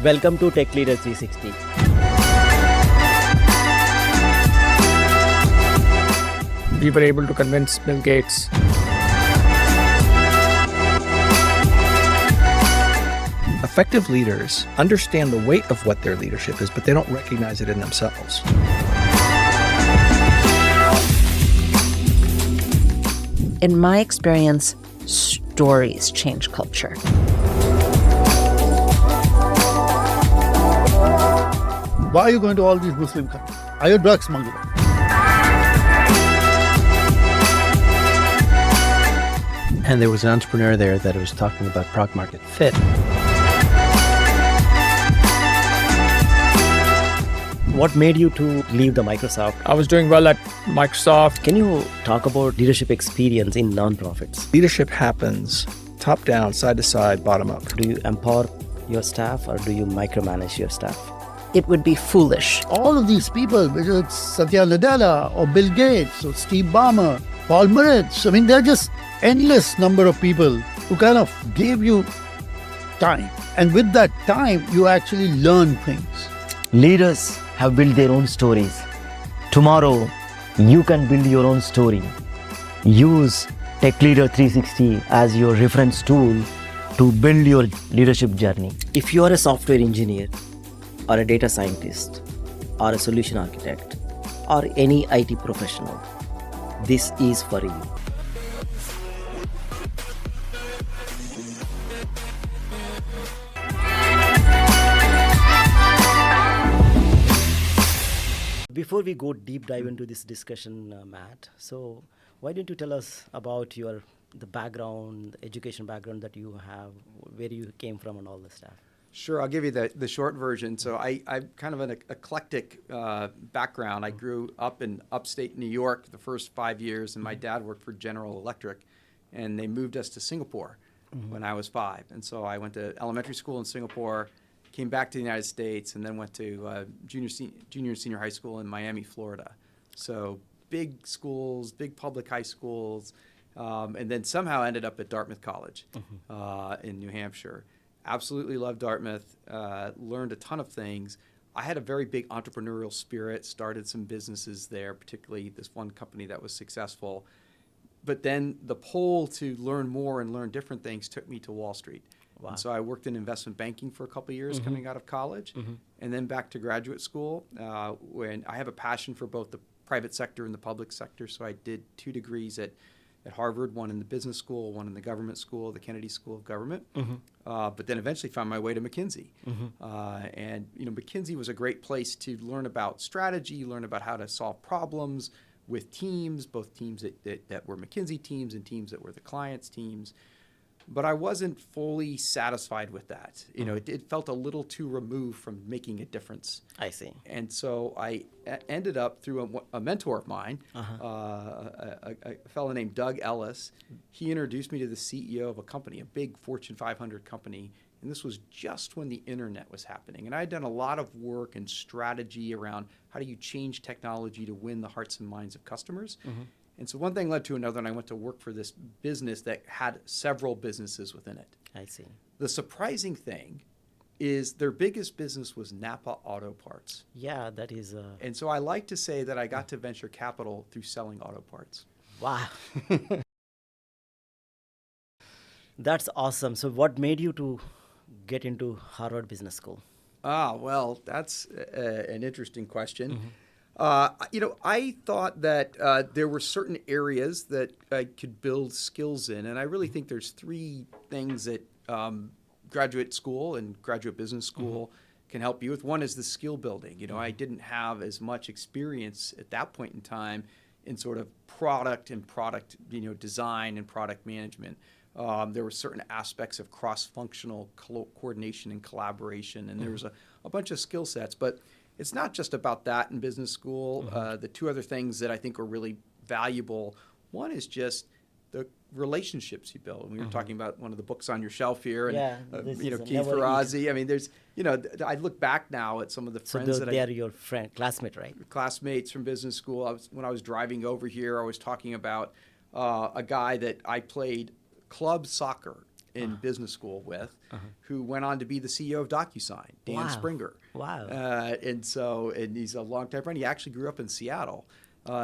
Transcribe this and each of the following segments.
Welcome to Tech Leader 360. We were able to convince Bill Gates. Effective leaders understand the weight of what their leadership is, but they don't recognize it in themselves. In my experience, stories change culture. Why are you going to all these Muslim countries? Are you a drug smuggler? And there was an entrepreneur there that was talking about product market fit. What made you to leave the Microsoft? I was doing well at Microsoft. Can you talk about leadership experience in nonprofits? Leadership happens top down, side to side, bottom up. Do you empower your staff or do you micromanage your staff? It would be foolish. All of these people, whether it's Satya Nadella or Bill Gates or Steve Ballmer, Paul Moritz, I mean, they're just endless number of people who kind of gave you time. And with that time, you actually learn things. Leaders have built their own stories. Tomorrow, you can build your own story. Use Tech Leader 360 as your reference tool to build your leadership journey. If you are a software engineer, or a data scientist, or a solution architect, or any IT professional, this is for you. Before we go deep dive into this discussion, Matt, so why don't you tell us about the background, the education background that you have, where you came from and all this stuff? Sure, I'll give you the short version. So I'm kind of an eclectic background. I grew up in upstate New York the first 5 years, and my dad worked for General Electric, and they moved us to Singapore when I was 5. And so I went to elementary school in Singapore, came back to the United States, and then went to junior and senior high school in Miami, Florida. So big schools, big public high schools, and then somehow ended up at Dartmouth College in New Hampshire. Absolutely loved Dartmouth, learned a ton of things. I had a very big entrepreneurial spirit, started some businesses there, particularly this one company that was successful. But then the pull to learn more and learn different things took me to Wall Street. Wow. And so I worked in investment banking for a couple of years coming out of college, and then back to graduate school when I have a passion for both the private sector and the public sector. So I did 2 degrees at Harvard, one in the business school, one in the government school, the Kennedy School of Government. But then eventually found my way to McKinsey. And McKinsey was a great place to learn about strategy, learn about how to solve problems with teams, both teams that were McKinsey teams and teams that were the clients' teams. But I wasn't fully satisfied with that. It felt a little too removed from making a difference. I see. And so I ended up through a mentor of mine, a fellow named Doug Ellis. He introduced me to the CEO of a company, a big Fortune 500 company. And this was just when the internet was happening. And I had done a lot of work and strategy around how do you change technology to win the hearts and minds of customers. And so one thing led to another, and I went to work for this business that had several businesses within it. I see. The surprising thing is their biggest business was Napa Auto Parts. Yeah, that is... And so I like to say that I got to venture capital through selling auto parts. Wow. That's awesome. So what made you to get into Harvard Business School? Well, that's an interesting question. I thought that there were certain areas that I could build skills in, and I really think there's 3 things that graduate school and graduate business school can help you with. One is the skill building. I didn't have as much experience at that point in time in sort of product design and product management. There were certain aspects of cross-functional coordination and collaboration, and there was a bunch of skill sets. But it's not just about that in business school. The 2 other things that I think are really valuable, one is just the relationships you build. And we were talking about one of the books on your shelf here, and Keith Ferrazzi. I mean, there's, I look back now at some of the friends that they are your classmate, right? Classmates from business school. When I was driving over here, I was talking about a guy that I played club soccer in business school with, who went on to be the CEO of DocuSign, Dan Wow. Springer. Wow. And he's a longtime friend. He actually grew up in Seattle.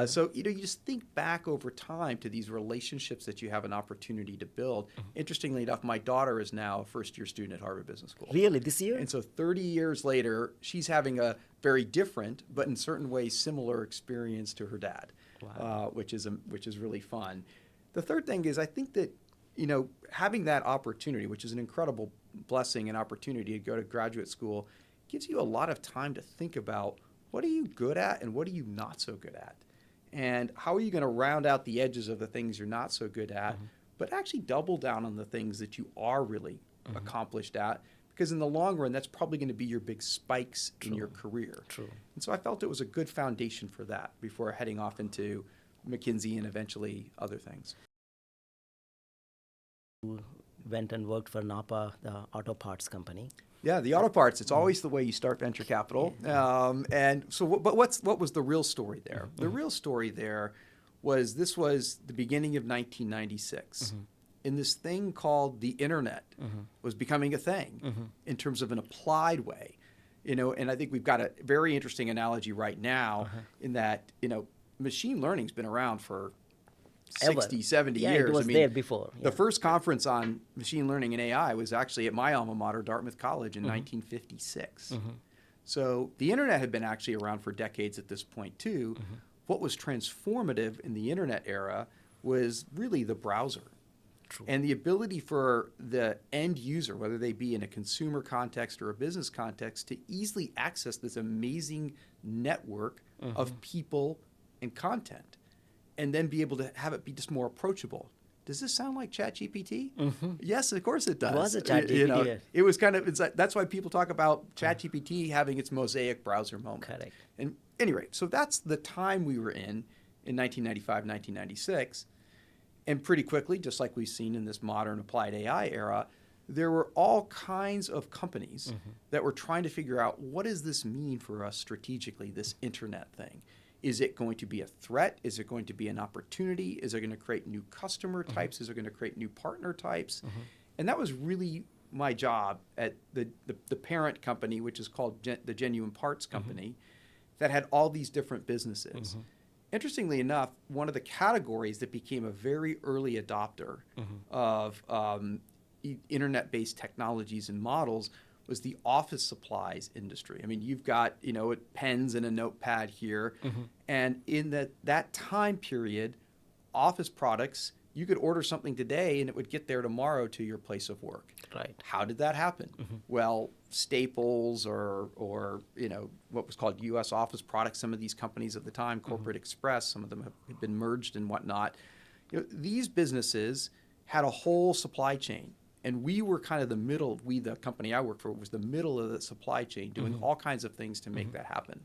So, you just think back over time to these relationships that you have an opportunity to build. Interestingly enough, my daughter is now a first-year student at Harvard Business School. Really, this year? And so 30 years later, she's having a very different, but in certain ways similar experience to her dad, which is really fun. The third thing is I think that, having that opportunity, which is an incredible blessing and opportunity to go to graduate school, gives you a lot of time to think about what are you good at and what are you not so good at? And how are you going to round out the edges of the things you're not so good at, but actually double down on the things that you are really accomplished at? Because in the long run, that's probably going to be your big spikes in your career. True. And so I felt it was a good foundation for that before heading off into McKinsey and eventually other things. Went and worked for Napa, the auto parts company. Yeah, the auto parts, it's always the way you start venture capital. And so, what was the real story there? The real story there was this was the beginning of 1996. And this thing called the internet was becoming a thing in terms of an applied way. And I think we've got a very interesting analogy right now in that, machine learning's been around for 60, 70 years. It was there before. The first conference on machine learning and AI was actually at my alma mater, Dartmouth College, in 1956. So the internet had been actually around for decades at this point too. What was transformative in the internet era was really the browser. True. And the ability for the end user, whether they be in a consumer context or a business context, to easily access this amazing network of people and content, and then be able to have it be just more approachable. Does this sound like ChatGPT? Yes, of course it does. It was a ChatGPT. It was kind of, that's why people talk about ChatGPT having its mosaic browser moment. Correct. And anyway, so that's the time we were in 1995, 1996. And pretty quickly, just like we've seen in this modern applied AI era, there were all kinds of companies that were trying to figure out, what does this mean for us strategically, this internet thing? Is it going to be a threat? Is it going to be an opportunity? Is it going to create new customer types? Is it going to create new partner types? And that was really my job at the parent company, which is called the Genuine Parts Company, that had all these different businesses. Interestingly enough, one of the categories that became a very early adopter of internet-based technologies and models was the office supplies industry. I mean, you've got, pens and a notepad here. And in that time period, office products, you could order something today and it would get there tomorrow to your place of work. Right. How did that happen? Well, Staples or what was called U.S. Office Products, some of these companies at the time, Corporate Express, some of them have been merged and whatnot. These businesses had a whole supply chain. And we were kind of the middle, the company I worked for, was the middle of the supply chain, doing all kinds of things to make that happen.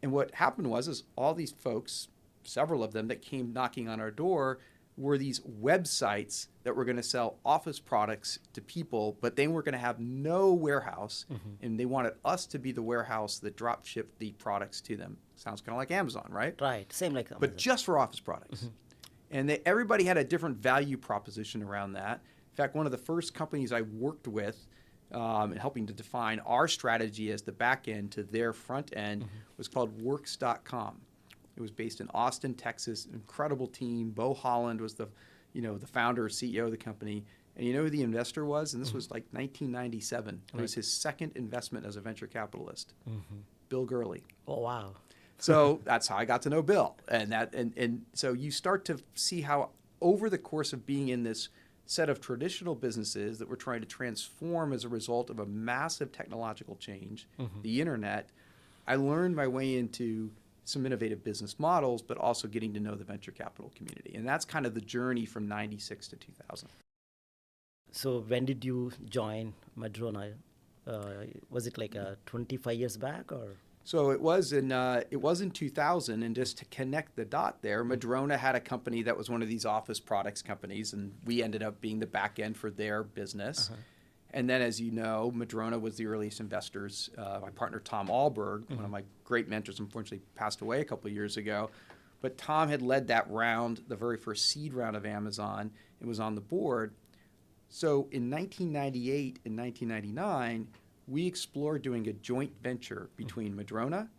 And what happened was all these folks, several of them that came knocking on our door, were these websites that were going to sell office products to people, but they were going to have no warehouse, and they wanted us to be the warehouse that drop shipped the products to them. Sounds kind of like Amazon, right? Right, same like Amazon. But just for office products. And everybody had a different value proposition around that. In fact, one of the first companies I worked with in helping to define our strategy as the back end to their front end was called Works.com. It was based in Austin, Texas, an incredible team. Bo Holland was the founder, CEO of the company. And you know who the investor was? And this was like 1997. It was his second investment as a venture capitalist, Bill Gurley. Oh, wow. So that's how I got to know Bill. And so you start to see how over the course of being in this set of traditional businesses that were trying to transform as a result of a massive technological change, the internet, I learned my way into some innovative business models, but also getting to know the venture capital community. And that's kind of the journey from 96 to 2000. So when did you join Madrona? Was it like 25 years back or? So it was in 2000, and just to connect the dot there, Madrona had a company that was one of these office products companies, and we ended up being the back end for their business. And then, as you know, Madrona was the earliest investors. My partner, Tom Alberg, one of my great mentors, unfortunately passed away a couple of years ago. But Tom had led that round, the very first seed round of Amazon, and was on the board. So in 1998 and 1999, we explored doing a joint venture between Madrona,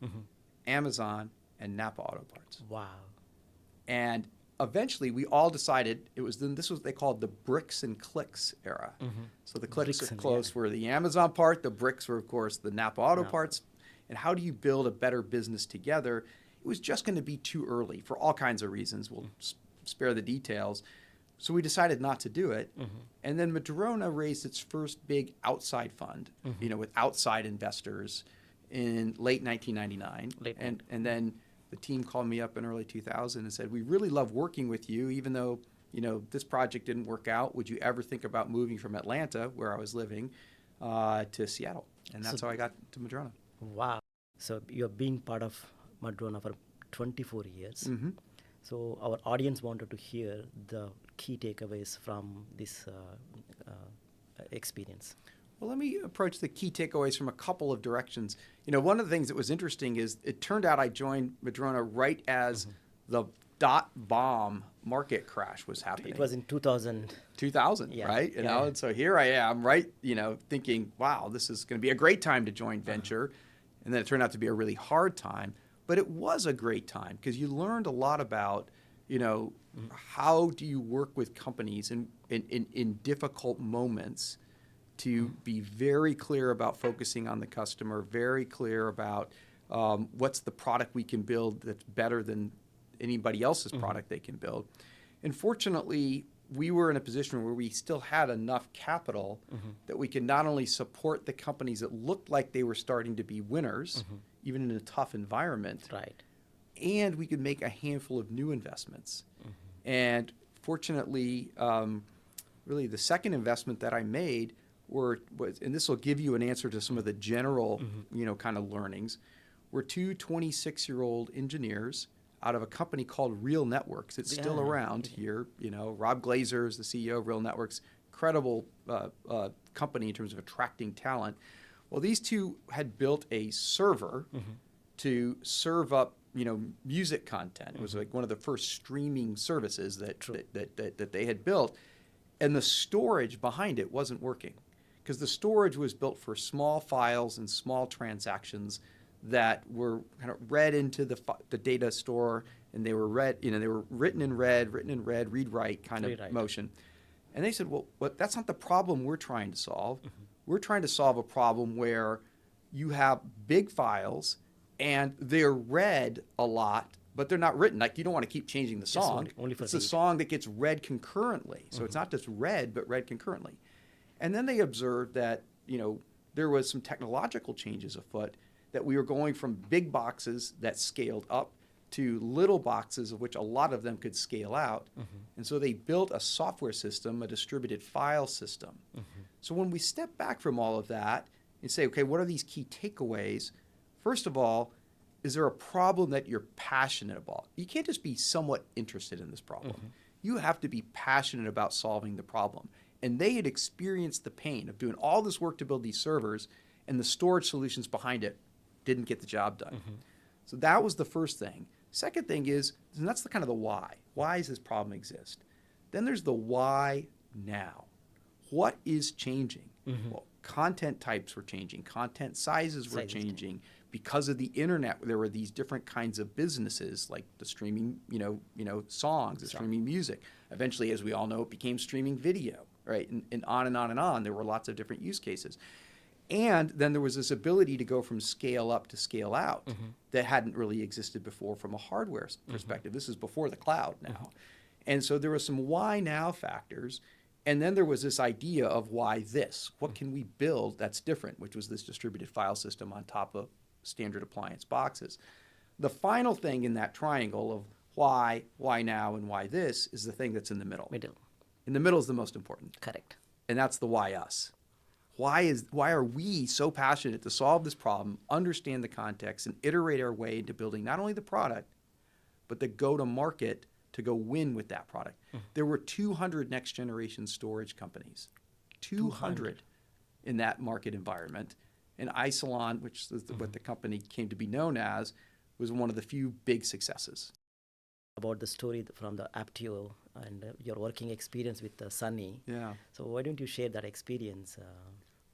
Amazon, and Napa Auto Parts. Wow. And eventually, we all decided this was what they called the bricks and clicks era. So the clicks, Bricks of and- course, yeah. were the Amazon part. The bricks were, of course, the Napa Auto Napa. Parts. And how do you build a better business together? It was just going to be too early for all kinds of reasons. We'll spare the details. So we decided not to do it. And then Madrona raised its first big outside fund, with outside investors in late 1999. And then the team called me up in early 2000 and said, we really love working with you, even though, this project didn't work out. Would you ever think about moving from Atlanta, where I was living, to Seattle? And that's how I got to Madrona. Wow. So you're being part of Madrona for 24 years. So our audience wanted to hear the key takeaways from this experience. Well, let me approach the key takeaways from a couple of directions. One of the things that was interesting is it turned out I joined Madrona right as the .bomb market crash was happening. It was in 2000. 2000, Yeah, right? yeah. And so here I am, right, thinking, wow, this is going to be a great time to join venture. And then it turned out to be a really hard time. But it was a great time because you learned a lot about, how do you work with companies in difficult moments to be very clear about focusing on the customer, very clear about what's the product we can build that's better than anybody else's product they can build. And fortunately, we were in a position where we still had enough capital that we could not only support the companies that looked like they were starting to be winners, even in a tough environment, Right. and we could make a handful of new investments. And fortunately, really the second investment that I made was, and this will give you an answer to some of the general, kind of learnings, were two 26-year-old engineers out of a company called Real Networks. It's still around here. Rob Glazer is the CEO of Real Networks, incredible company in terms of attracting talent. Well, these two had built a server to serve up, music content. It was like one of the first streaming services that they had built, and the storage behind it wasn't working because the storage was built for small files and small transactions that were kind of read into the data store, and they were they were written in red, read-write kind of motion. And they said, well, that's not the problem we're trying to solve. We're trying to solve a problem where you have big files and they're read a lot, but they're not written. Like, you don't want to keep changing the song. only for it's a read. song that gets read concurrently. So it's not just read, but read concurrently. And then they observed that, there was some technological changes afoot, that we were going from big boxes that scaled up to little boxes, of which a lot of them could scale out. And so they built a software system, a distributed file system. So when we step back from all of that and say, okay, what are these key takeaways? First of all, is there a problem that you're passionate about? You can't just be somewhat interested in this problem. You have to be passionate about solving the problem. And they had experienced the pain of doing all this work to build these servers, and the storage solutions behind it didn't get the job done. So that was the first thing. Second thing is, and that's the kind of the why. Why does this problem exist? Then there's the why now. What is changing? Well, content types were changing. Content sizes were changing. Because of the internet, there were these different kinds of businesses, like the streaming, songs, the streaming music. Eventually, as we all know, it became streaming video, right? And on and on and on. There were lots of different use cases. And then there was this ability to go from scale up to scale out that hadn't really existed before from a hardware perspective. This is before the cloud now. And so there were some why now factors. And then there was this idea of why this. What can we build that's different, which was this distributed file system on top of standard appliance boxes. The final thing in that triangle of why now, and why this is the thing that's in the middle. In the middle is the most important. Correct. And that's the why us. Why are we so passionate to solve this problem, understand the context, and iterate our way into building not only the product, but the go-to-market to go win with that product? There were 200 next-generation storage companies. 200 in that market environment. And Isilon, which is what the company came to be known as, was one of the few big successes. About the story from the Aptio and your working experience with Sunny. Yeah. So why don't you share that experience?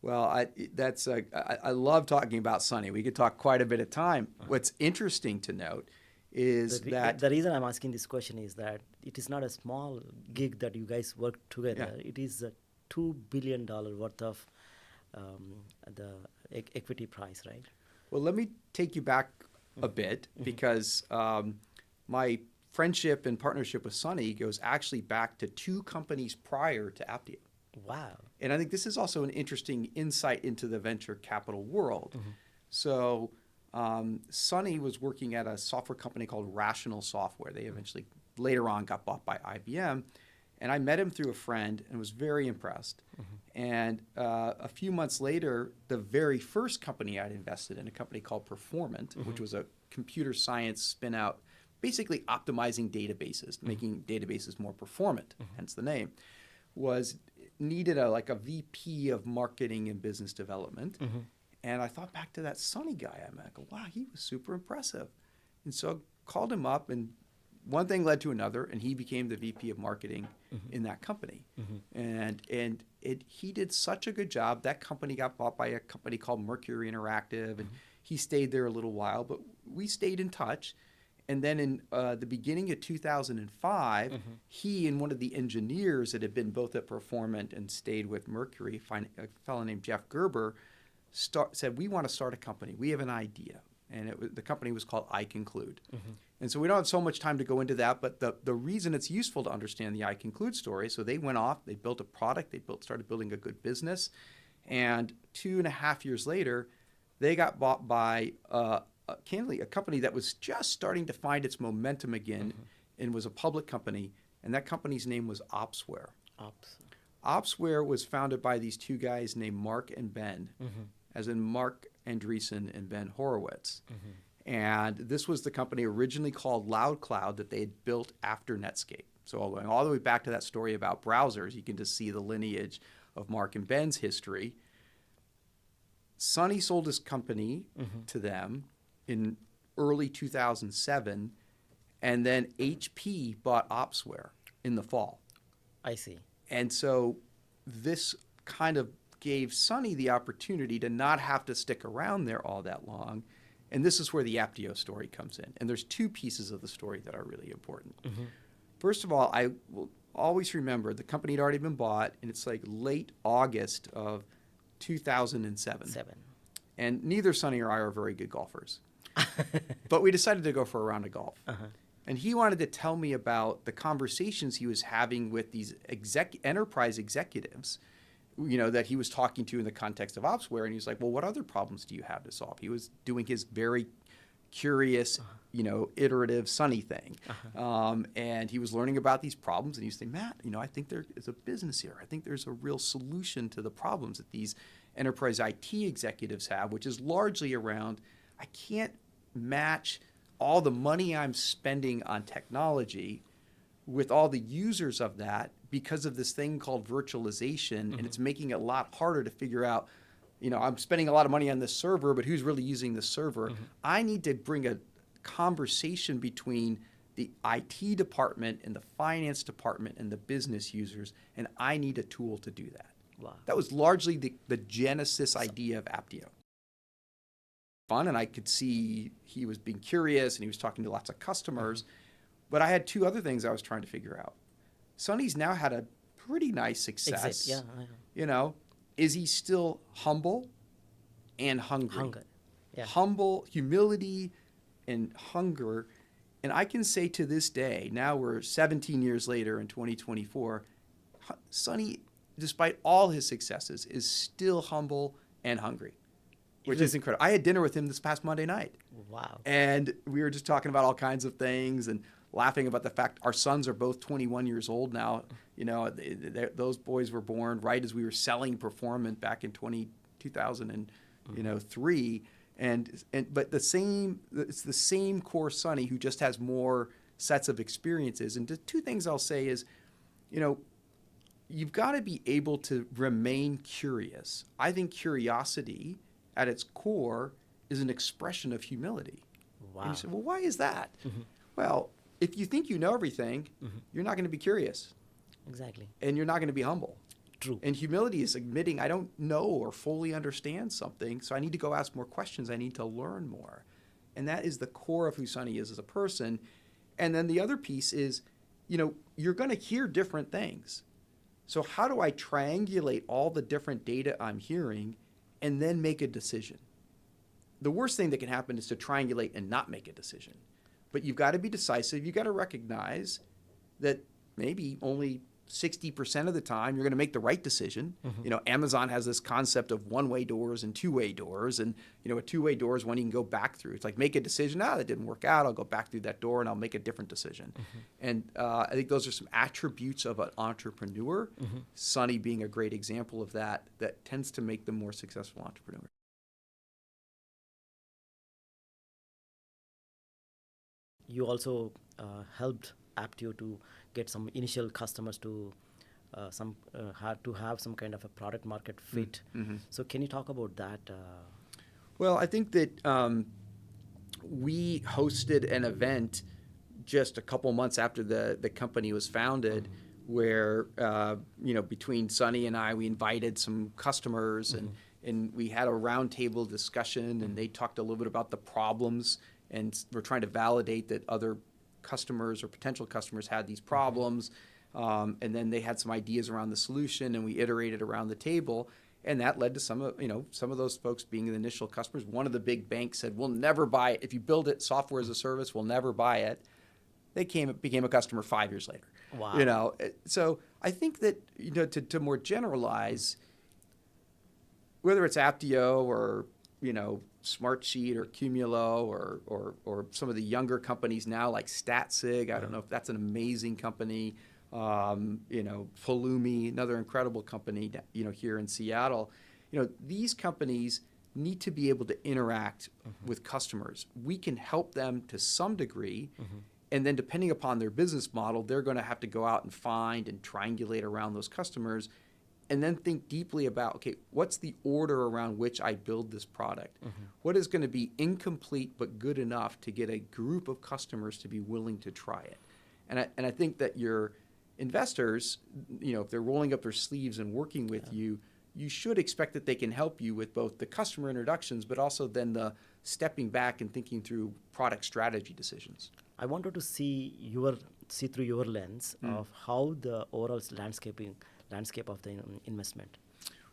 Well, I love talking about Sunny. We could talk quite a bit of time. What's interesting to note is that the reason I'm asking this question is that it is not a small gig that you guys work together. Yeah. It is a $2 billion worth of the equity price, right? Well, let me take you back a bit because my friendship and partnership with Sunny goes actually back to 2 companies prior to Apptio. Wow. And I think this is also an interesting insight into the venture capital world. So Sunny was working at a software company called Rational Software. They eventually later on got bought by IBM. And I met him through a friend and was very impressed. And a few months later, the very first company I'd invested in, a company called Performant, which was a computer science spin out, basically optimizing databases, making databases more performant, hence the name, needed a VP of marketing and business development. And I thought back to that Sunny guy I met. I go, wow, he was super impressive. And so I called him up, and one thing led to another, and he became the VP of marketing in that company. And he did such a good job. That company got bought by a company called Mercury Interactive, and he stayed there a little while, but we stayed in touch. And then in the beginning of 2005, he and one of the engineers that had been both at Performant and stayed with Mercury, a fellow named Jeff Gerber, said, we want to start a company. We have an idea. And the company was called I Conclude. And so we don't have so much time to go into that, but the reason it's useful to understand the I Conclude story, so they went off, they built a product, started building a good business, and 2.5 years later, they got bought by candidly, a company that was just starting to find its momentum again and was a public company, and that company's name was Opsware. Opsware was founded by these 2 guys named Mark and Ben, as in Mark Andreessen and Ben Horowitz. And this was the company originally called LoudCloud that they had built after Netscape. So going all the way back to that story about browsers, you can just see the lineage of Mark and Ben's history. Sunny sold his company to them in early 2007, and then HP bought Opsware in the fall. I see. And so this kind of gave Sunny the opportunity to not have to stick around there all that long. And this is where the Apptio story comes in. And there's 2 pieces of the story that are really important. First of all, I will always remember the company had already been bought, and it's like late August of 2007. And neither Sunny or I are very good golfers. But we decided to go for a round of golf. And he wanted to tell me about the conversations he was having with these enterprise executives, that he was talking to in the context of Opsware. And he was like, well, what other problems do you have to solve? He was doing his very curious, iterative Sunny thing. And he was learning about these problems. And he was saying, Matt, I think there is a business here. I think there's a real solution to the problems that these enterprise IT executives have, which is largely around, I can't match all the money I'm spending on technology with all the users of that because of this thing called virtualization, and it's making it a lot harder to figure out, I'm spending a lot of money on this server, but who's really using this server? I need to bring a conversation between the IT department and the finance department and the business users, and I need a tool to do that. Wow. That was largely the genesis idea of Apptio. Fun, and I could see he was being curious and he was talking to lots of customers, but I had 2 other things I was trying to figure out. Sunny's now had a pretty nice success. Exit, yeah. Is he still humble and hungry? Hunger. Yeah. Humble, humility, and hunger. And I can say to this day, now we're 17 years later in 2024, Sunny, despite all his successes, is still humble and hungry, which is incredible. I had dinner with him this past Monday night. Wow. And we were just talking about all kinds of things and laughing about the fact our sons are both 21 years old now. Those boys were born right as we were selling Performant back in 2003. But it's the same core Sunny who just has more sets of experiences. And the 2 things I'll say is, you've got to be able to remain curious. I think curiosity at its core is an expression of humility. Wow. And you say, well, why is that? Well, if you think you know everything, you're not going to be curious Exactly. and you're not going to be humble. True. And humility is admitting I don't know or fully understand something, so I need to go ask more questions. I need to learn more. And that is the core of who Sonny is as a person. And then the other piece is, you're going to hear different things. So how do I triangulate all the different data I'm hearing and then make a decision? The worst thing that can happen is to triangulate and not make a decision. But you've got to be decisive. You've got to recognize that maybe only 60% of the time you're going to make the right decision. Amazon has this concept of one-way doors and two-way doors. And, a two-way door is one you can go back through. It's like, make a decision. That didn't work out. I'll go back through that door and I'll make a different decision. And I think those are some attributes of an entrepreneur. Sonny being a great example of that tends to make them more successful entrepreneurs. You also helped Aptio to get some initial customers to have some kind of a product market fit. So can you talk about that? Well, I think that we hosted an event just a couple months after the company was founded, where between Sonny and I, we invited some customers and we had a roundtable discussion, and they talked a little bit about the problems, and we're trying to validate that other customers or potential customers had these problems, and then they had some ideas around the solution, and we iterated around the table, and that led to some of those folks being the initial customers. One of the big banks said, "We'll never buy it if you build it software as a service. We'll never buy it." They became a customer 5 years later. Wow. So I think that to more generalize, whether it's Aptio or Smartsheet or Cumulo or some of the younger companies now like StatSig. I don't know if that's an amazing company. Pulumi, another incredible company, here in Seattle. These companies need to be able to interact with customers. We can help them to some degree. And then depending upon their business model, they're going to have to go out and find and triangulate around those customers, and then think deeply about, okay, what's the order around which I build this product? What is going to be incomplete but good enough to get a group of customers to be willing to try it? And I think that your investors, if they're rolling up their sleeves and working with you, you should expect that they can help you with both the customer introductions, but also then the stepping back and thinking through product strategy decisions. I wanted to see through your lens of how the overall landscape of the investment.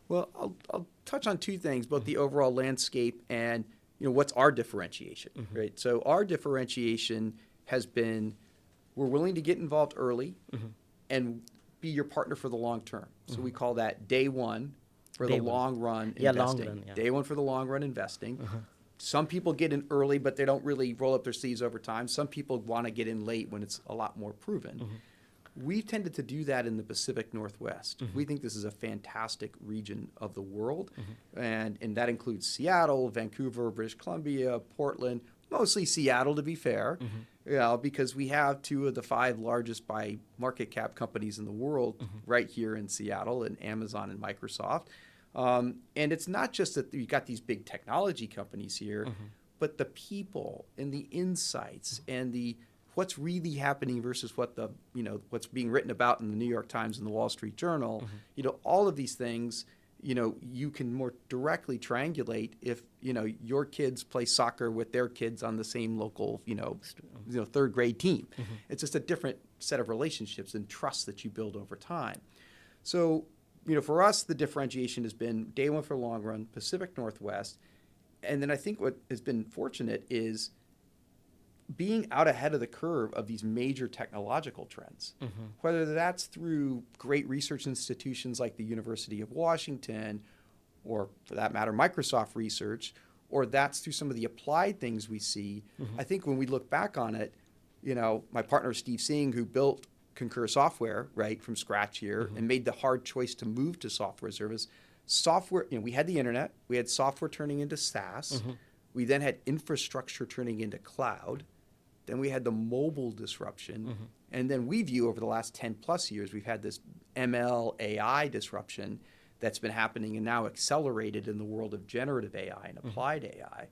Well, I'll touch on two things, both the overall landscape and what's our differentiation, right? So our differentiation has been we're willing to get involved early and be your partner for the long term. So we call that day one for the long run investing. Long run, Day one for the long run investing. Some people get in early, but they don't really roll up their sleeves over time. Some people want to get in late when it's a lot more proven. We've tended to do that in the Pacific Northwest. We think this is a fantastic region of the world, and that includes Seattle, Vancouver, British Columbia, Portland, mostly Seattle to be fair, because we have two of the 5 largest by market cap companies in the world right here in Seattle, and Amazon and Microsoft. And it's not just that you got these big technology companies here, but the people and the insights and what's really happening versus what's being written about in the New York Times and the Wall Street Journal. All of these things, you can more directly triangulate if your kids play soccer with their kids on the same local third grade team. It's just a different set of relationships and trust that you build over time. So for us, the differentiation has been day one for long run, Pacific Northwest. And then I think what has been fortunate is being out ahead of the curve of these major technological trends, whether that's through great research institutions like the University of Washington, or for that matter, Microsoft research, or that's through some of the applied things we see. I think when we look back on it, my partner Steve Singh, who built Concur Software, right, from scratch here, and made the hard choice to move to software service. Software, we had the internet, we had software turning into SaaS, we then had infrastructure turning into cloud, then we had the mobile disruption, and then we view over the last 10 plus years, we've had this ML AI disruption that's been happening and now accelerated in the world of generative AI and applied AI.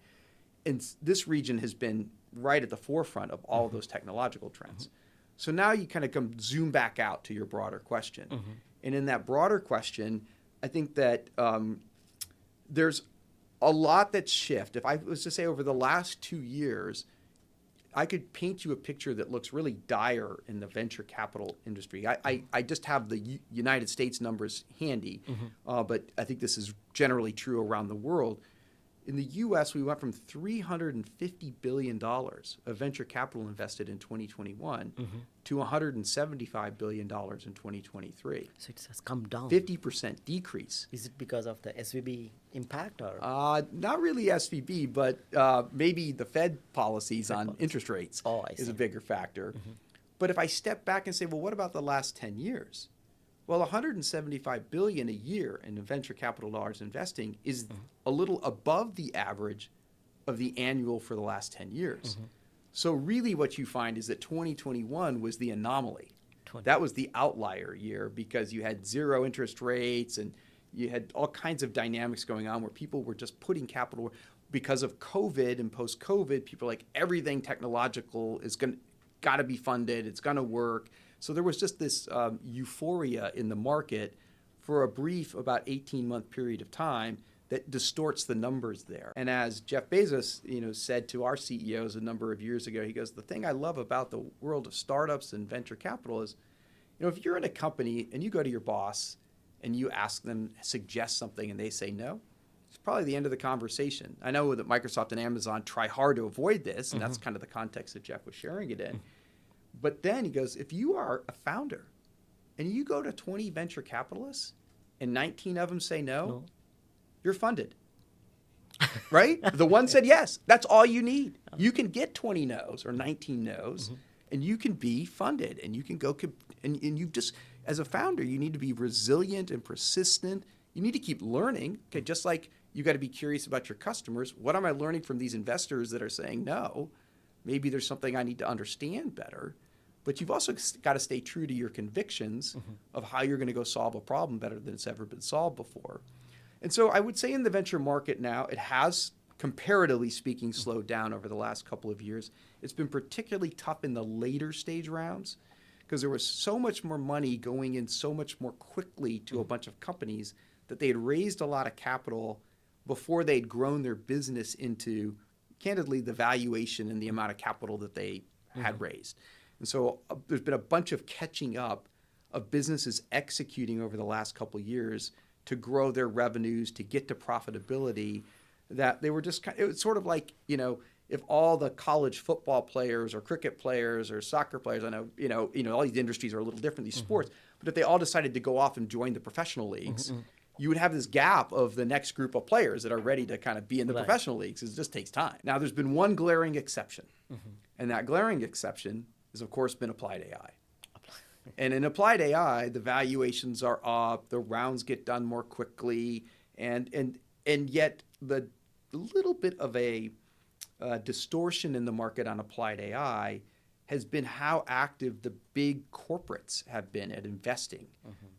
this region has been right at the forefront of all of those technological trends. So now you kind of zoom back out to your broader question. And in that broader question, I think that there's a lot that's shifted. If I was to say over the last 2 years, I could paint you a picture that looks really dire in the venture capital industry. I just have the United States numbers handy, but I think this is generally true around the world. In the U.S., we went from $350 billion of venture capital invested in 2021 to $175 billion in 2023. So it has come down. 50% decrease. Is it because of the SVB impact or? Not really SVB, but maybe the Fed policies on interest rates is a bigger factor. But if I step back and say, well, what about the last 10 years? Well, $175 billion a year in venture capital dollars investing is a little above the average of the annual for the last 10 years. So really what you find is that 2021 was the anomaly. That was the outlier year because you had zero interest rates and you had all kinds of dynamics going on where people were just putting capital because of COVID and post-COVID. People are like, everything technological is got to be funded. It's going to work. So there was just this euphoria in the market for a brief about 18-month period of time that distorts the numbers there. And as Jeff Bezos, said to our CEOs a number of years ago, he goes, the thing I love about the world of startups and venture capital is, if you're in a company and you go to your boss and you ask them, suggest something, and they say no, it's probably the end of the conversation. I know that Microsoft and Amazon try hard to avoid this, and that's kind of the context that Jeff was sharing it in. But then he goes, if you are a founder and you go to 20 venture capitalists and 19 of them say no, you're funded, right? The one said yes. That's all you need. You can get 20 no's or 19 no's and you can be funded and you can go, and you just, as a founder, you need to be resilient and persistent. You need to keep learning, okay? Just like you got to be curious about your customers. What am I learning from these investors that are saying no? Maybe there's something I need to understand better. But you've also got to stay true to your convictions of how you're going to go solve a problem better than it's ever been solved before. And so I would say in the venture market now, it has, comparatively speaking, slowed down over the last couple of years. It's been particularly tough in the later stage rounds because there was so much more money going in so much more quickly to a bunch of companies that they had raised a lot of capital before they'd grown their business into, candidly, the valuation and the amount of capital that they had raised. And so there's been a bunch of catching up of businesses executing over the last couple of years to grow their revenues, to get to profitability, that they were just, it was sort of like, if all the college football players or cricket players or soccer players, I know, all these industries are a little different, these sports, but if they all decided to go off and join the professional leagues, you would have this gap of the next group of players that are ready to kind of be in the professional leagues. It just takes time. Now, there's been one glaring exception, and that glaring exception has, of course, been applied AI. And in applied AI, the valuations are up, the rounds get done more quickly, and yet the little bit of a distortion in the market on applied AI has been how active the big corporates have been at investing.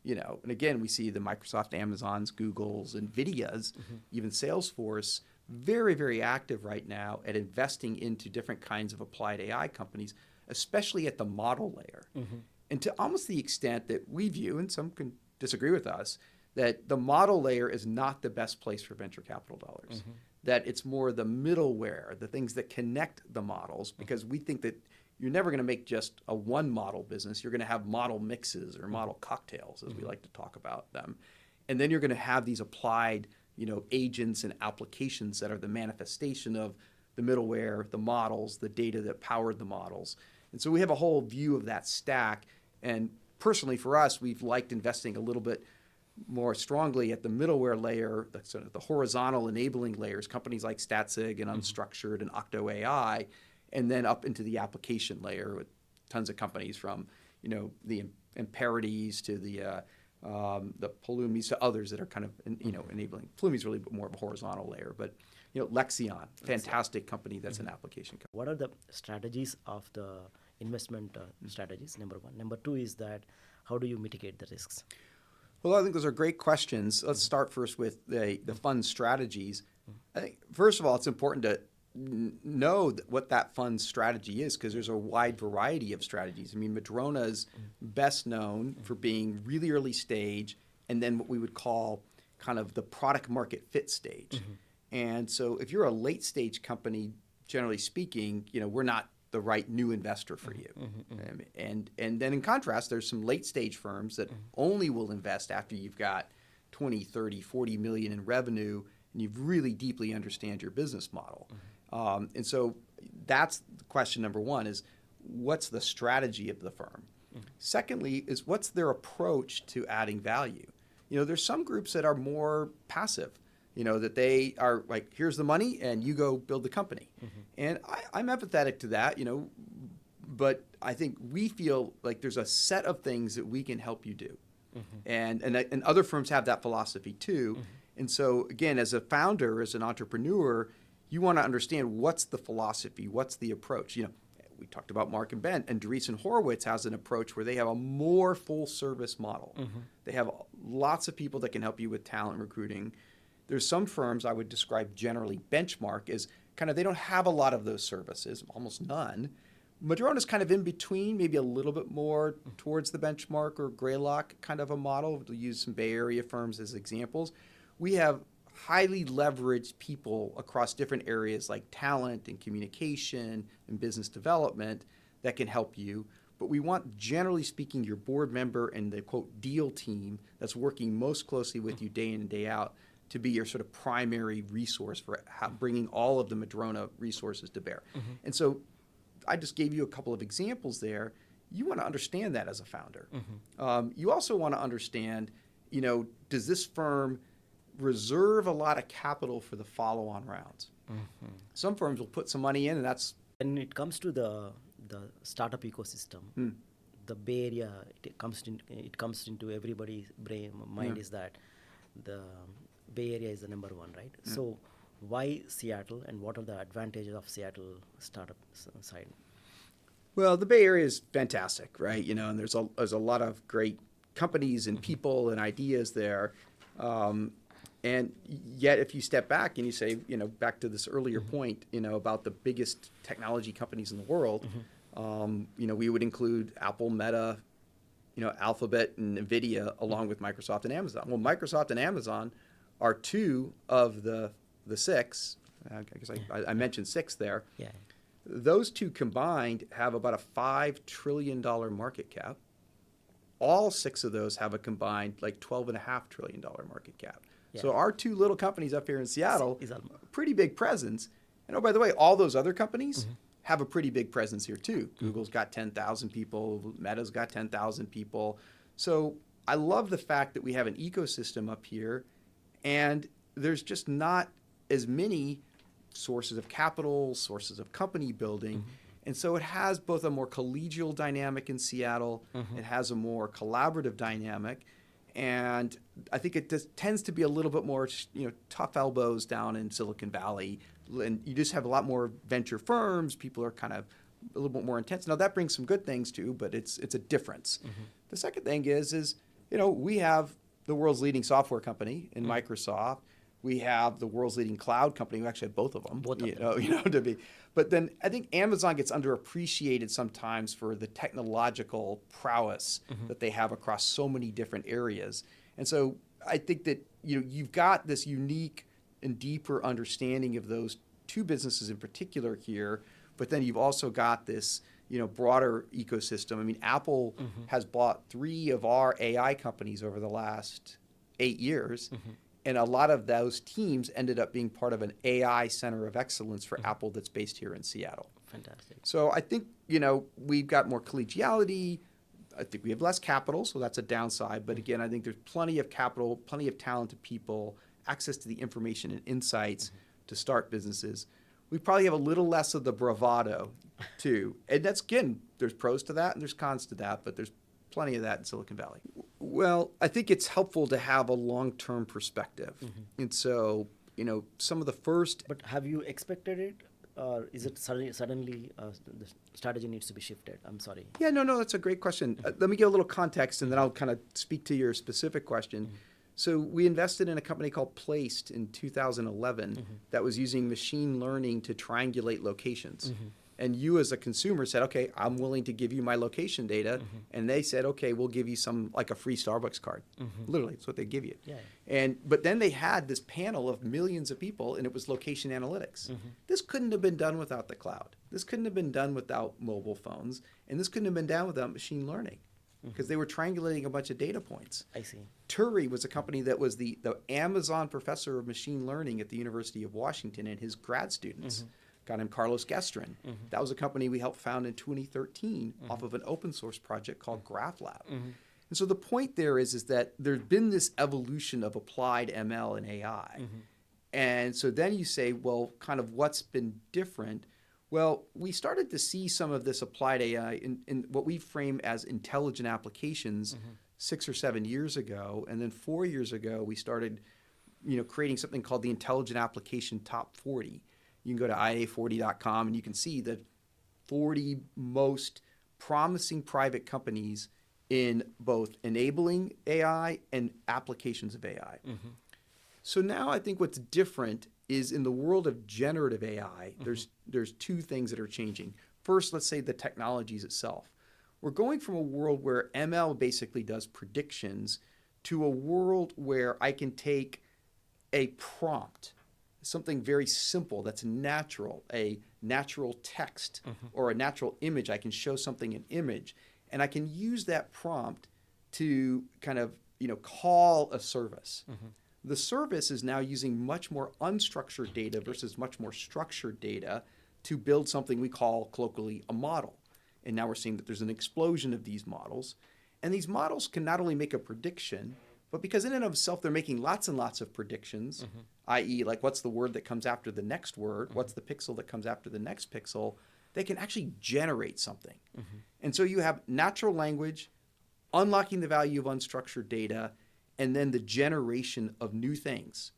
And again, we see the Microsoft, Amazons, Googles, NVIDIAs, even Salesforce, very, very active right now at investing into different kinds of applied AI companies, especially at the model layer. And to almost the extent that we view, and some can disagree with us, that the model layer is not the best place for venture capital dollars. That it's more the middleware, the things that connect the models, because we think that you're never going to make just a one model business. You're going to have model mixes or model cocktails, as we like to talk about them. And then you're going to have these applied, agents and applications that are the manifestation of the middleware, the models, the data that powered the models. And so we have a whole view of that stack. And personally for us, we've liked investing a little bit more strongly at the middleware layer, the sort of the horizontal enabling layers, companies like StatSig and Unstructured and Octo AI, and then up into the application layer with tons of companies from, the Imperities to the Pulumis to others that are kind of, enabling. Pulumi's really more of a horizontal layer, but, Lexion, fantastic company that's an application company. What are the strategies of the investment strategies, number one? Number two is that how do you mitigate the risks? Well, I think those are great questions. Let's start first with the fund strategies. I think, first of all, it's important to know what that fund's strategy is, because there's a wide variety of strategies. I mean, Madrona is best known for being really early stage, and then what we would call kind of the product market fit stage. And so if you're a late stage company, generally speaking, we're not the right new investor for you. And then in contrast, there's some late stage firms that only will invest after you've got 20, 30, 40 million in revenue, and you really deeply understand your business model. And so that's question number one, is what's the strategy of the firm? Secondly is what's their approach to adding value? There's some groups that are more passive, that they are like, here's the money and you go build the company. And I'm empathetic to that, but I think we feel like there's a set of things that we can help you do. And other firms have that philosophy too. And so again, as a founder, as an entrepreneur, you want to understand what's the philosophy, what's the approach. We talked about Mark and Ben, and Andreessen Horowitz has an approach where they have a more full service model. They have lots of people that can help you with talent recruiting. There's some firms I would describe generally benchmark as kind of, they don't have a lot of those services, almost none. Madrona's kind of in between, maybe a little bit more towards the benchmark or Greylock kind of a model. We'll use some Bay Area firms as examples. We have highly leveraged people across different areas like talent and communication and business development that can help you. But we want, generally speaking, your board member and the, quote, deal team that's working most closely with you day in and day out to be your sort of primary resource for bringing all of the Madrona resources to bear. And so I just gave you a couple of examples there. You want to understand that as a founder. You also want to understand, does this firm reserve a lot of capital for the follow-on rounds? Some firms will put some money in, and that's... When it comes to the startup ecosystem, the Bay Area, it comes into everybody's mind is that the Bay Area is the number one, right? So why Seattle, and what are the advantages of Seattle startup side? Well, the Bay Area is fantastic, right? And there's a lot of great companies and people and ideas there. And yet, if you step back and you say, back to this earlier point, about the biggest technology companies in the world, we would include Apple, Meta, Alphabet, and NVIDIA, along with Microsoft and Amazon. Well, Microsoft and Amazon are two of the six. I guess I mentioned six there. Yeah. Those two combined have about a $5 trillion market cap. All six of those have a combined like $12.5 trillion market cap. Yeah. So our two little companies up here in Seattle, pretty big presence. And oh, by the way, all those other companies have a pretty big presence here too. Google's got 10,000 people. Meta's got 10,000 people. So I love the fact that we have an ecosystem up here, and there's just not as many sources of capital, sources of company building. And so it has both a more collegial dynamic in Seattle. It has a more collaborative dynamic. And I think it just tends to be a little bit more, tough elbows down in Silicon Valley. And you just have a lot more venture firms. People are kind of a little bit more intense. Now, that brings some good things too, but it's a difference. The second thing is we have the world's leading software company in Microsoft. We have the world's leading cloud company. We actually have both of them. But then I think Amazon gets underappreciated sometimes for the technological prowess that they have across so many different areas. And so I think that you've got this unique and deeper understanding of those two businesses in particular here, but then you've also got this broader ecosystem. I mean, Apple has bought 3 of our AI companies over the last 8 years. And a lot of those teams ended up being part of an AI center of excellence for Apple that's based here in Seattle. Fantastic. So I think, we've got more collegiality. I think we have less capital, so that's a downside. But again, I think there's plenty of capital, plenty of talented people, access to the information and insights to start businesses. We probably have a little less of the bravado, too. And that's, again, there's pros to that and there's cons to that, but there's plenty of that in Silicon Valley. Well, I think it's helpful to have a long-term perspective. And so, some of the first... But have you expected it? Or is it suddenly the strategy needs to be shifted? I'm sorry. Yeah, no, that's a great question. Let me give a little context, and then I'll kind of speak to your specific question. So we invested in a company called Placed in 2011 that was using machine learning to triangulate locations. And you as a consumer said, okay, I'm willing to give you my location data. And they said, okay, we'll give you some, like a free Starbucks card. Literally, that's what they give you. But then they had this panel of millions of people, and it was location analytics. This couldn't have been done without the cloud. This couldn't have been done without mobile phones. And this couldn't have been done without machine learning, because they were triangulating a bunch of data points. I see. Turi was a company that was the Amazon professor of machine learning at the University of Washington, and his grad students, a guy named Carlos Gestrin. That was a company we helped found in 2013 off of an open source project called GraphLab. And so the point there is that there's been this evolution of applied ML and AI. And so then you say, well, kind of what's been different? Well, we started to see some of this applied AI in what we frame as intelligent applications 6 or 7 years ago. And then 4 years ago, we started creating something called the Intelligent Application Top 40. You can go to ia40.com and you can see the 40 most promising private companies in both enabling AI and applications of AI. So now I think what's different is in the world of generative AI, there's two things that are changing. First, let's say the technologies itself. We're going from a world where ML basically does predictions to a world where I can take a prompt, something very simple that's natural, a natural text or a natural image. I can show something an image, and I can use that prompt to kind of call a service. The service is now using much more unstructured data versus much more structured data to build something we call colloquially a model. And now we're seeing that there's an explosion of these models. And these models can not only make a prediction, but because in and of itself they're making lots and lots of predictions, i.e. like what's the word that comes after the next word, what's the pixel that comes after the next pixel, they can actually generate something. And so you have natural language, unlocking the value of unstructured data, and then the generation of new things,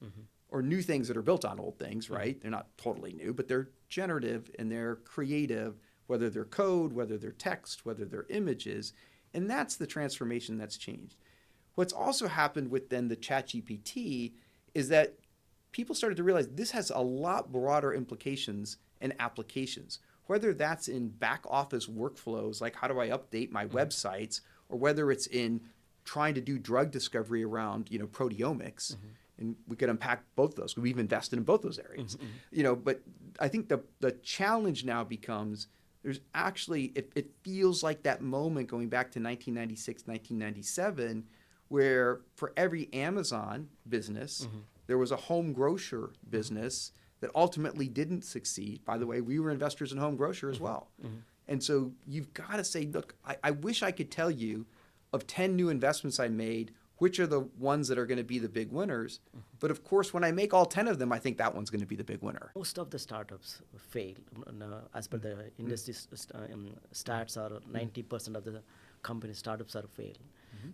or new things that are built on old things, right? They're not totally new, but they're generative and they're creative, whether they're code, whether they're text, whether they're images. And that's the transformation that's changed. What's also happened with then the ChatGPT is that people started to realize this has a lot broader implications and applications, whether that's in back office workflows, like how do I update my websites, or whether it's in trying to do drug discovery around, proteomics, and we could unpack both those. We've invested in both those areas, But I think the challenge now becomes there's actually it feels like that moment going back to 1996, 1997, where for every Amazon business, there was a home grocer business that ultimately didn't succeed. By the way, we were investors in home grocer as well, and so you've got to say, look, I wish I could tell you, of 10 new investments I made, which are the ones that are going to be the big winners. But of course, when I make all 10 of them, I think that one's going to be the big winner. Most of the startups fail. As per the industry stats, are 90% of the company startups are fail.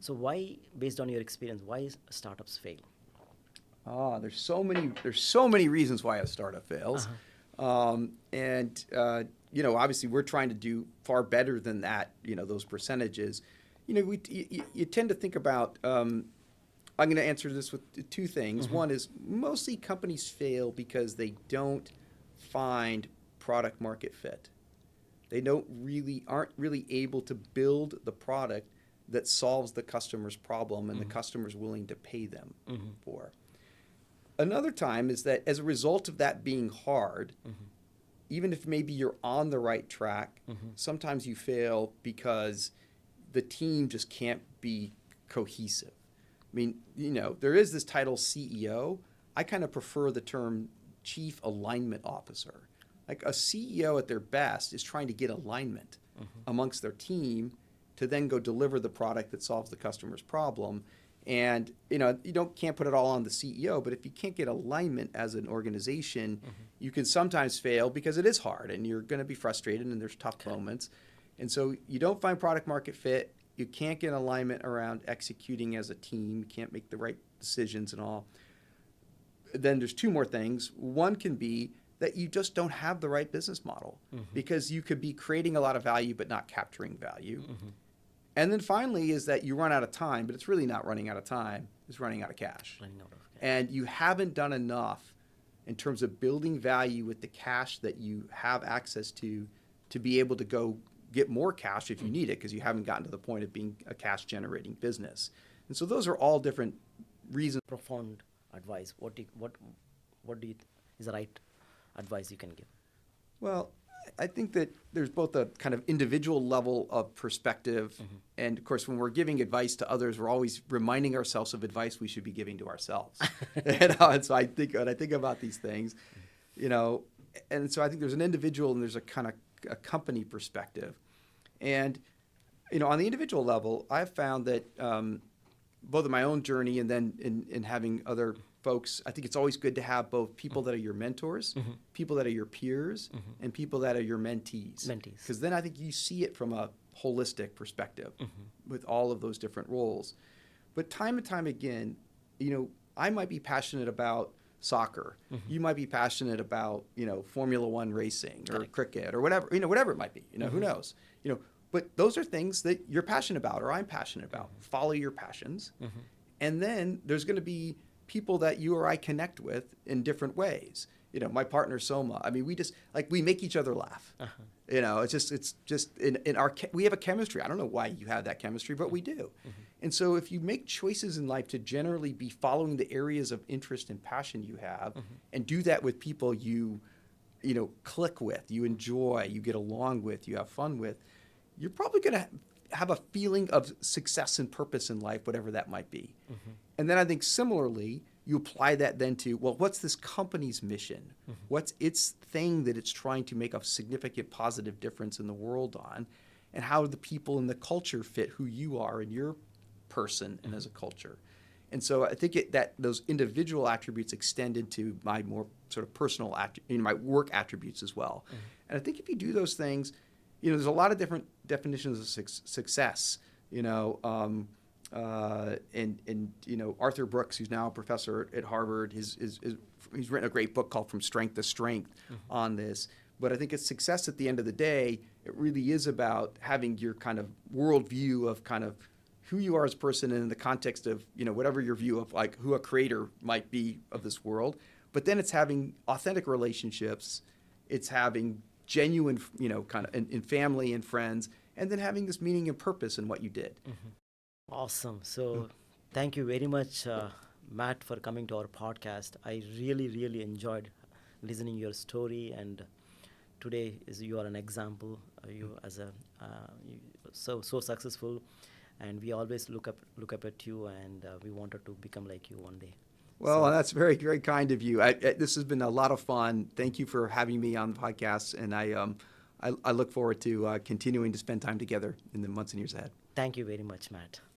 So why, based on your experience, why startups fail? There's so many reasons why a startup fails. Obviously we're trying to do far better than that, those percentages. You tend to think about, I'm going to answer this with two things. One is mostly companies fail because they don't find product market fit. They aren't really able to build the product that solves the customer's problem and the customer's willing to pay them for. Another time is that as a result of that being hard, even if maybe you're on the right track, sometimes you fail because the team just can't be cohesive. I mean, there is this title CEO. I kind of prefer the term Chief Alignment Officer. Like a CEO at their best is trying to get alignment amongst their team to then go deliver the product that solves the customer's problem. And, can't put it all on the CEO, but if you can't get alignment as an organization, you can sometimes fail because it is hard and you're going to be frustrated and there's tough moments. And so you don't find product market fit. You can't get alignment around executing as a team. You can't make the right decisions and all. Then there's two more things. One can be that you just don't have the right business model because you could be creating a lot of value but not capturing value. And then finally is that you run out of time, but it's really not running out of time. It's running out of cash. Running out of cash. And you haven't done enough in terms of building value with the cash that you have access to be able to go get more cash if you need it, because you haven't gotten to the point of being a cash generating business. And so those are all different reasons. Profound advice. What do you is the right advice you can give? Well, I think that there's both a kind of individual level of perspective, and of course, when we're giving advice to others, we're always reminding ourselves of advice we should be giving to ourselves. And so I think when I think about these things, and so I think there's an individual and there's a kind of a company perspective, and on the individual level, I've found that both in my own journey and then in having other folks, I think it's always good to have both people that are your mentors, people that are your peers, and people that are your mentees. Because then I think you see it from a holistic perspective with all of those different roles. But time and time again, I might be passionate about soccer. You might be passionate about, Formula One racing or cricket or whatever, whatever it might be, who knows, but those are things that you're passionate about or I'm passionate about. Follow your passions. And then there's going to be people that you or I connect with in different ways. My partner Soma. I mean, we make each other laugh. It's just in our we have a chemistry. I don't know why you have that chemistry, but we do. And so if you make choices in life to generally be following the areas of interest and passion you have, and do that with people you click with, you enjoy, you get along with, you have fun with, you're probably going to have a feeling of success and purpose in life, whatever that might be. And then I think similarly, you apply that then to, well, what's this company's mission? What's its thing that it's trying to make a significant positive difference in the world on? And how do the people in the culture fit who you are and your person and as a culture? And so I think that those individual attributes extend into my more sort of personal, my work attributes as well. And I think if you do those things, there's a lot of different definitions of success. Arthur Brooks, who's now a professor at Harvard, he's written a great book called From Strength to Strength on this. But I think it's success at the end of the day. It really is about having your kind of worldview of kind of who you are as a person and in the context of, whatever your view of like who a creator might be of this world. But then it's having authentic relationships. It's having genuine, kind of in family and friends, and then having this meaning and purpose in what you did. Awesome. So thank you very much, Matt, for coming to our podcast. I really, really enjoyed listening your story, and today you are an example. You as so successful, and we always look up at you, and we wanted to become like you one day. Well, that's very, very kind of you. This has been a lot of fun. Thank you for having me on the podcast, and I look forward to continuing to spend time together in the months and years ahead. Thank you very much, Matt.